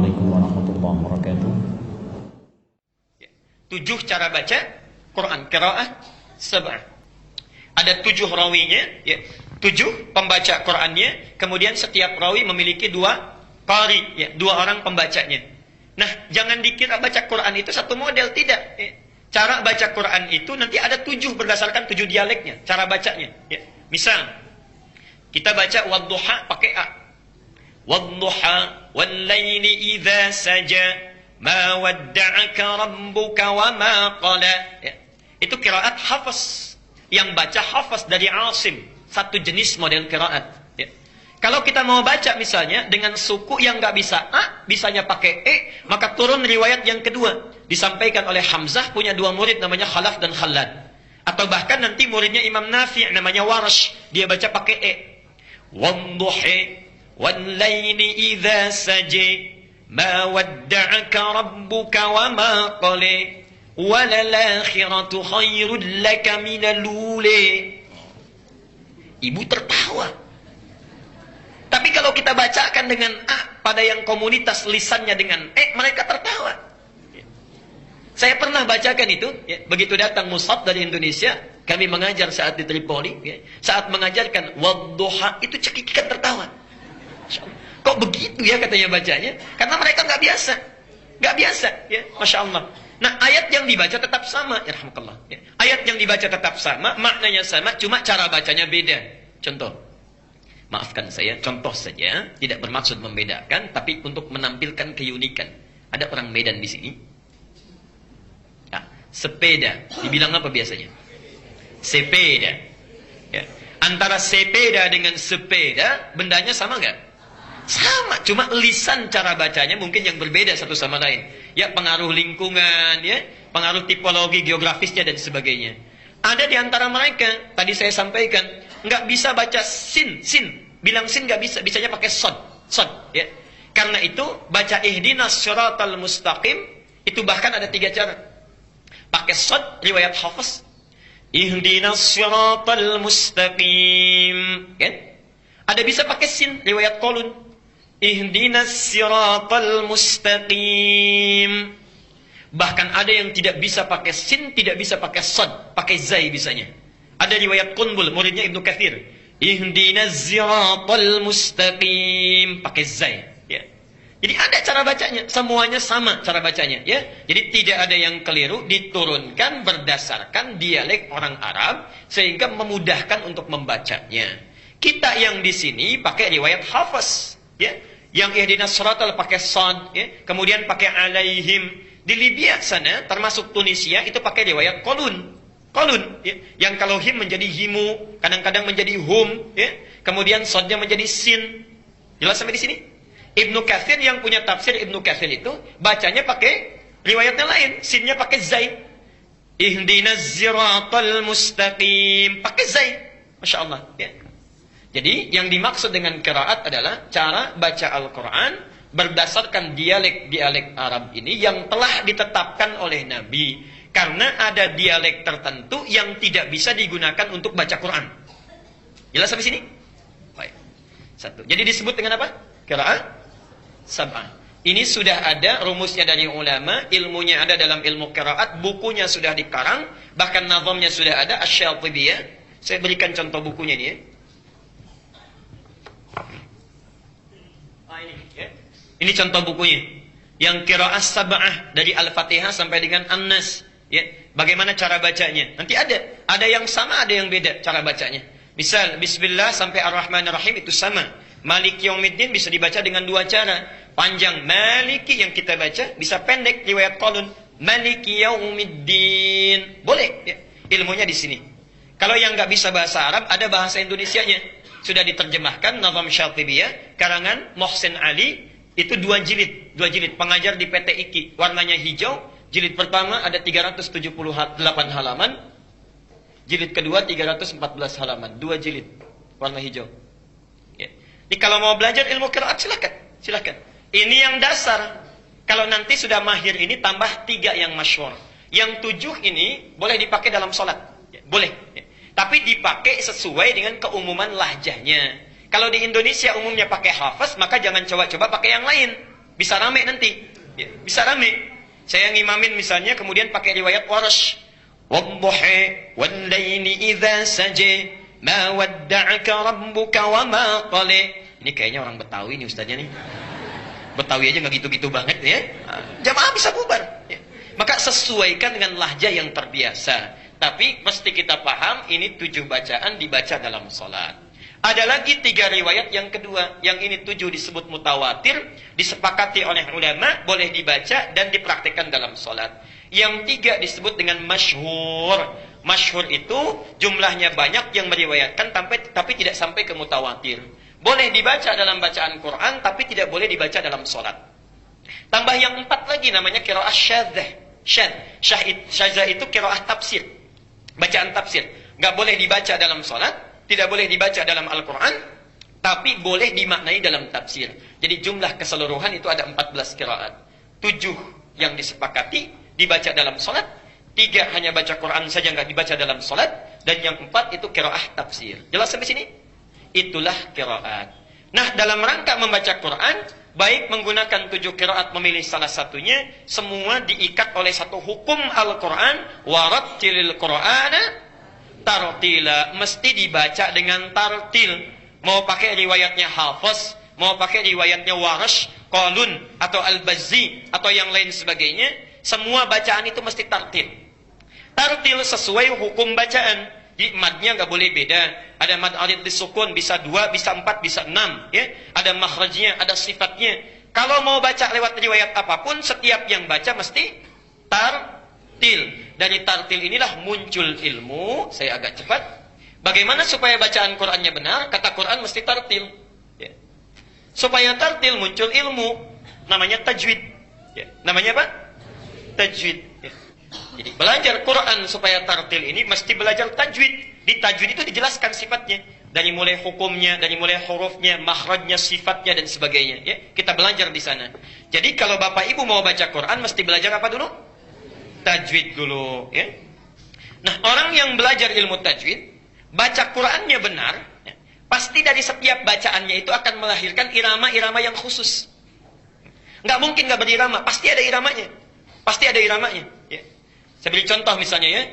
Assalamualaikum warahmatullahi wabarakatuh. 7 cara baca Quran, qiraah sab'ah. Ada 7 rawinya, ya. 7 pembaca Qurannya, kemudian setiap rawi memiliki 2 qari, ya, 2 orang pembacanya. Nah, jangan dikira baca Quran itu satu model, tidak. Ya. Cara baca Quran itu nanti ada 7 berdasarkan 7 dialeknya, cara bacanya. Ya. Misal, kita baca wadduha pakai A. Wadduha wal-laili idza saja ma wadda'aka rabbuka wa ma qala. Ya. Itu qiraat Hafs. Yang baca Hafs dari Asim. Satu jenis model qiraat. Ya. Kalau kita mau baca misalnya dengan suku yang nggak bisa A, bisanya pakai E, maka turun riwayat yang kedua. Disampaikan oleh Hamzah, punya 2 murid namanya Khalaf dan Khallad. Atau bahkan nanti muridnya Imam Nafi' namanya Warash. Dia baca pakai E. Wadduhi wal-laili idza saja ma wadda'aka rabbuka wa ma qala walal-akhiratu khairul laka minal ula. Ibu tertawa. Tapi kalau kita bacakan dengan A pada yang komunitas lisannya dengan E, mereka tertawa. Saya pernah bacakan itu, ya, begitu datang mushaf dari Indonesia, kami mengajar saat di Tripoli, ya, saat mengajarkan wadduha itu cekikikan tertawa. Kok begitu ya katanya bacanya? Karena mereka nggak biasa, ya, masya Allah. Nah, ayat yang dibaca tetap sama, yarhamukallah. Ya. Ayat yang dibaca tetap sama, maknanya sama, cuma cara bacanya beda. Contoh, maafkan saya, contoh saja, tidak bermaksud membedakan, tapi untuk menampilkan keunikan. Ada orang Medan di sini. Nah, sepeda, dibilang apa biasanya? Sepeda. Ya. Antara sepeda dengan sepeda, bendanya sama nggak? Sama, cuma lisan cara bacanya mungkin yang berbeda satu sama lain. Ya, pengaruh lingkungan, ya, pengaruh tipologi geografisnya dan sebagainya. Ada di antara mereka, tadi saya sampaikan, nggak bisa baca sin. Bilang sin nggak bisa, bisanya pakai sod, ya. Karena itu baca ihdinas siratal mustaqim itu bahkan ada 3 cara. Pakai sod riwayat Hafs. Ihdinas siratal mustaqim, kan? Ada bisa pakai sin riwayat Qalun. Ihdinas siratal mustaqim. Bahkan ada yang tidak bisa pakai sin, tidak bisa pakai sad, pakai zai bisanya. Ada riwayat Qunbul, muridnya Ibnu Katsir. Ihdinas siratal mustaqim, pakai zai, ya. Jadi ada cara bacanya, semuanya sama cara bacanya, ya. Jadi tidak ada yang keliru, diturunkan berdasarkan dialek orang Arab sehingga memudahkan untuk membacanya. Kita yang di sini pakai riwayat Hafs, ya. Yang ihdinas siratal pakai sad, ya. Kemudian pakai alaihim. Di Libya sana, termasuk Tunisia, itu pakai riwayat Qalun, ya. Yang kalau him menjadi himu, kadang-kadang menjadi hum, ya. Kemudian sadnya menjadi sin. Jelas sampai di sini? Ibnu Katsir yang punya tafsir Ibnu Katsir itu bacanya pakai riwayatnya lain, sinnya pakai zai. Ihdinas siratal mustaqim, pakai zai. Masya Allah, ya. Jadi yang dimaksud dengan qiraat adalah cara baca Al-Quran berdasarkan dialek-dialek Arab ini yang telah ditetapkan oleh Nabi. Karena ada dialek tertentu yang tidak bisa digunakan untuk baca Quran. Jelas sampai sini? Baik. 1. Jadi disebut dengan apa? Qiraat sab'ah. Ini sudah ada rumusnya dari ulama, ilmunya ada dalam ilmu qiraat, bukunya sudah dikarang, bahkan nazamnya sudah ada, Asy-Syatibiyah. Saya berikan contoh bukunya ini, ya. Ini contoh bukunya. Yang qiraah sab'ah dari Al-Fatihah sampai dengan An-Nas, ya. Bagaimana cara bacanya? Nanti ada yang sama, ada yang beda cara bacanya. Misal bismillah sampai Ar-Rahmanir-Rahim itu sama. Maliki Yaumiddin bisa dibaca dengan 2 cara. Panjang Maliki yang kita baca, bisa pendek riwayat Qalun Maliki Yaumiddin. Boleh, ya. Ilmunya di sini. Kalau yang nggak bisa bahasa Arab, ada bahasa Indonesianya. Sudah diterjemahkan Nazam Syatibiyah karangan Mohsin Ali. Itu 2 jilid, pengajar di PT IKI, warnanya hijau. Jilid pertama ada 378 halaman, jilid kedua 314 halaman, 2 jilid, warna hijau. Ya. Jadi kalau mau belajar ilmu qiraat silakan. Ini yang dasar. Kalau nanti sudah mahir ini tambah 3 yang masyhur. Yang 7 ini boleh dipakai dalam sholat, ya, boleh. Ya. Tapi dipakai sesuai dengan keumuman lahjahnya. Kalau di Indonesia umumnya pakai hafaz, maka jangan coba-coba pakai yang lain. Bisa rame nanti. Ya, bisa rame. Saya ngimamin misalnya kemudian pakai riwayat Warsh. Wadduhi wal-laili idza saja ma wadda'aka rabbuka wa ma qala. Ini kayaknya orang Betawi nih ustaznya nih. Betawi aja nggak gitu-gitu banget ya. Jamaah bisa bubar. Ya. Maka sesuaikan dengan lahja yang terbiasa. Tapi mesti kita paham ini 7 bacaan dibaca dalam sholat. Ada lagi 3 riwayat yang kedua. Yang ini 7 disebut mutawatir. Disepakati oleh ulama. Boleh dibaca dan dipraktikkan dalam sholat. Yang 3 disebut dengan masyhur. Masyhur itu jumlahnya banyak yang meriwayatkan. Tapi tidak sampai ke mutawatir. Boleh dibaca dalam bacaan Quran. Tapi tidak boleh dibaca dalam sholat. Tambah yang 4 lagi namanya qiraah syadzah. Syadzah itu qiraah tafsir. Bacaan tafsir. Nggak boleh dibaca dalam sholat. Tidak boleh dibaca dalam Al-Quran, tapi boleh dimaknai dalam tafsir. Jadi jumlah keseluruhan itu ada 14 qiraat. 7 yang disepakati dibaca dalam solat, 3 hanya baca Quran saja nggak dibaca dalam solat, dan yang 4 itu qiraah tafsir. Jelas sampai sini? Itulah qiraat. Nah, dalam rangka membaca Quran, baik menggunakan 7 qiraat memilih salah satunya, semua diikat oleh satu hukum Al-Quran, warattilil Qur'ana tartila, mesti dibaca dengan tartil. Mau pakai riwayatnya Hafiz, mau pakai riwayatnya Warsh, Qalun, atau Al-Bazzi, atau yang lain sebagainya, semua bacaan itu mesti tartil. Tartil sesuai hukum bacaan. Jadi madnya nggak boleh beda. Ada mad arid disukun, bisa 2, bisa 4, bisa 6. Ya? Ada makhrajnya, ada sifatnya. Kalau mau baca lewat riwayat apapun, setiap yang baca mesti tartil. Dari tartil inilah muncul ilmu. Saya agak cepat. Bagaimana supaya bacaan Qurannya benar? Kata Quran mesti tartil. Ya. Supaya tartil muncul ilmu. Namanya tajwid. Ya. Namanya apa? Tajwid. Ya. Jadi belajar Quran supaya tartil ini mesti belajar tajwid. Di tajwid itu dijelaskan sifatnya. Dari mulai hukumnya, dari mulai hurufnya, makhrajnya, sifatnya, dan sebagainya. Ya. Kita belajar di sana. Jadi kalau Bapak Ibu mau baca Quran mesti belajar apa dulu? Tajwid dulu, ya. Nah, orang yang belajar ilmu tajwid, baca Qurannya benar, ya, pasti dari setiap bacaannya itu akan melahirkan irama-irama yang khusus. Nggak mungkin nggak berirama, pasti ada iramanya. Pasti ada iramanya. Ya. Saya beri contoh misalnya ya,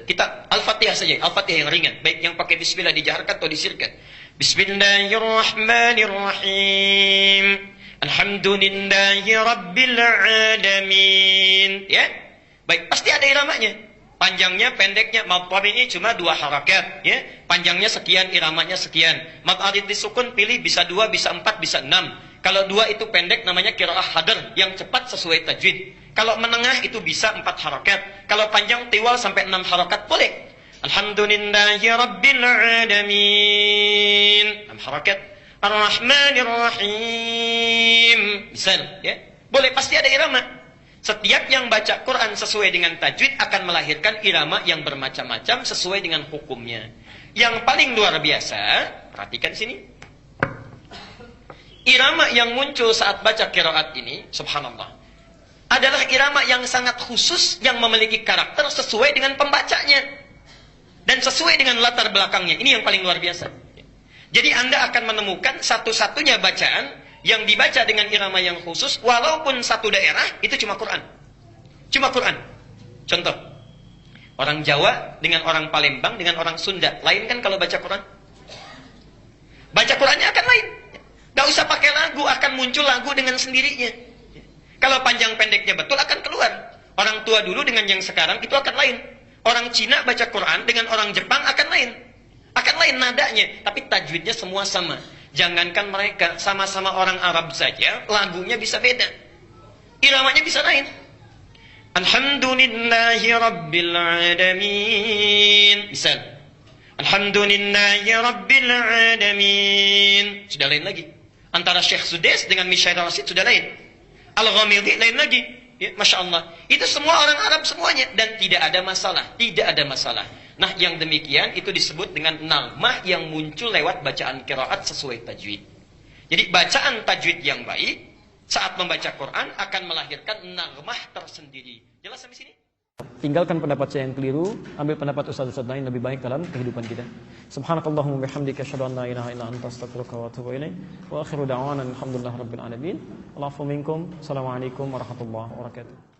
kita Al-Fatihah saja, Al-Fatihah yang ringan, baik yang pakai bismillah dijaharkan atau disirkan. Bismillahirrahmanirrahim. Alhamdulillahi Rabbil Alamin. Ya, baik, pasti ada iramanya. Panjangnya, pendeknya, mad tabi'i cuma 2 harakat. Ya, panjangnya sekian, iramanya sekian. Mad arid disukun pilih bisa 2, bisa 4, bisa 6. Kalau 2 itu pendek namanya qiraah hadr, yang cepat sesuai tajwid. Kalau menengah itu bisa 4 harakat. Kalau panjang tiwal sampai 6 harakat boleh. Alhamdulillahi Rabbil Alamin. 6 harakat. Ar-Rahmanir-Rahim. Misal, ya. Boleh, pasti ada irama. Setiap yang baca Quran sesuai dengan tajwid akan melahirkan irama yang bermacam-macam sesuai dengan hukumnya. Yang paling luar biasa, perhatikan sini. Irama yang muncul saat baca qiraat ini, subhanallah, adalah irama yang sangat khusus yang memiliki karakter sesuai dengan pembacanya dan sesuai dengan latar belakangnya. Ini yang paling luar biasa. Jadi Anda akan menemukan satu-satunya bacaan yang dibaca dengan irama yang khusus, walaupun satu daerah, itu cuma Quran. Cuma Quran. Contoh, orang Jawa dengan orang Palembang dengan orang Sunda. Lain kan kalau baca Quran? Baca Qurannya akan lain. Gak usah pakai lagu, akan muncul lagu dengan sendirinya. Kalau panjang pendeknya betul akan keluar. Orang tua dulu dengan yang sekarang itu akan lain. Orang Cina baca Quran dengan orang Jepang akan lain. Akan lain nadanya, tapi tajwidnya semua sama. Jangankan mereka, sama-sama orang Arab saja, lagunya bisa beda. Iramanya bisa lain. Alhamdulillahi Rabbil Alamin. Misal, Alhamdulillahi Rabbil Alamin. Sudah lain lagi. Antara Syekh Sudais dengan Mishair Rasid sudah lain. Al-Ghamidi lain lagi. Ya, Masya Allah. Itu semua orang Arab semuanya. Dan tidak ada masalah. Tidak ada masalah. Nah, yang demikian itu disebut dengan nagmah yang muncul lewat bacaan qiraat sesuai tajwid. Jadi bacaan tajwid yang baik saat membaca Quran akan melahirkan nagmah tersendiri. Jelas sampai sini? tinggalkan pendapat saya yang keliru, ambil pendapat ustaz-ustaz lain lebih baik dalam kehidupan kita. Subhanakallahumma bihamdika asyhadu an la ilaha illa anta astaghfiruka wa atubu ilaik. Wa akhiru da'wana alhamdulillahirabbil alamin. Allahu minkum. Assalamualaikum warahmatullahi wabarakatuh.